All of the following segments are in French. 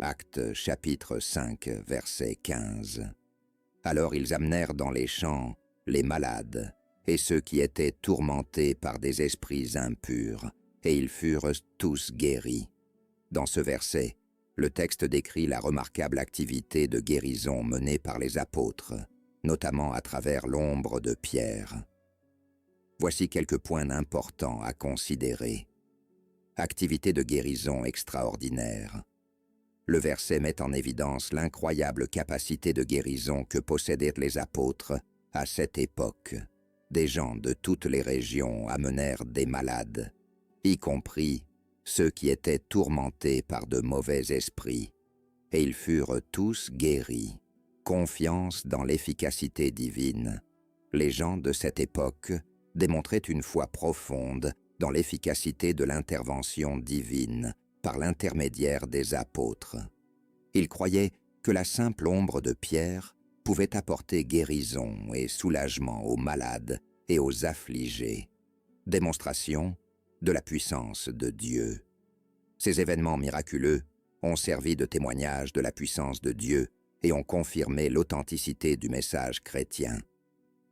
Actes chapitre 5, verset 15. Alors ils amenèrent dans les champs les malades et ceux qui étaient tourmentés par des esprits impurs, et ils furent tous guéris. Dans ce verset, le texte décrit la remarquable activité de guérison menée par les apôtres, notamment à travers l'ombre de Pierre. Voici quelques points importants à considérer. Activité de guérison extraordinaire. Le verset met en évidence l'incroyable capacité de guérison que possédaient les apôtres à cette époque. Des gens de toutes les régions amenèrent des malades, y compris ceux qui étaient tourmentés par de mauvais esprits, et ils furent tous guéris. Confiance dans l'efficacité divine. Les gens de cette époque démontraient une foi profonde dans l'efficacité de l'intervention divine par l'intermédiaire des apôtres. Ils croyaient que la simple ombre de Pierre pouvait apporter guérison et soulagement aux malades et aux affligés. Démonstration de la puissance de Dieu. Ces événements miraculeux ont servi de témoignage de la puissance de Dieu et ont confirmé l'authenticité du message chrétien.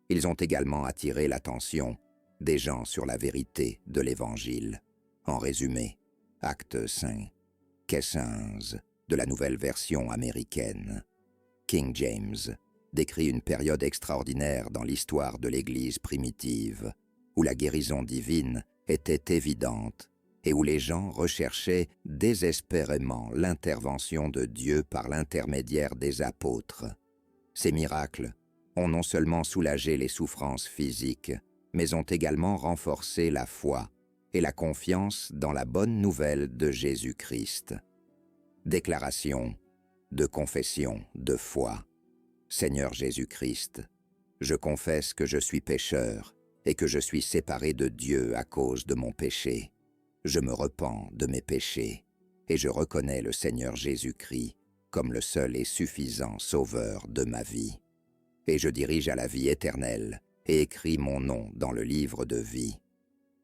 Ils ont également attiré l'attention des gens sur la vérité de l'Évangile. En résumé, Acte 5, 15 de la nouvelle version américaine. King James décrit une période extraordinaire dans l'histoire de l'Église primitive, où la guérison divine était évidente et où les gens recherchaient désespérément l'intervention de Dieu par l'intermédiaire des apôtres. Ces miracles ont non seulement soulagé les souffrances physiques, mais ont également renforcé la foi et la confiance dans la bonne nouvelle de Jésus-Christ. Déclaration de confession de foi. Seigneur Jésus-Christ, je confesse que je suis pécheur et que je suis séparé de Dieu à cause de mon péché. Je me repens de mes péchés et je reconnais le Seigneur Jésus-Christ comme le seul et suffisant sauveur de ma vie. Et je dirige à la vie éternelle et écris mon nom dans le livre de vie.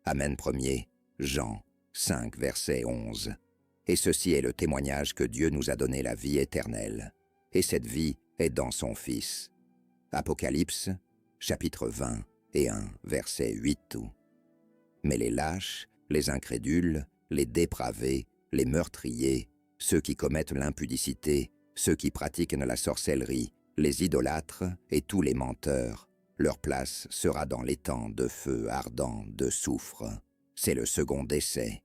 Amen. 1er Jean 5, verset 11. Et ceci est le témoignage que Dieu nous a donné la vie éternelle, et cette vie est dans son Fils. Apocalypse, chapitre 20 et 1, verset 8. Mais les lâches, les incrédules, les dépravés, les meurtriers, ceux qui commettent l'impudicité, ceux qui pratiquent la sorcellerie, les idolâtres et tous les menteurs, leur place sera dans l'étang de feu ardent de soufre. C'est le second décès.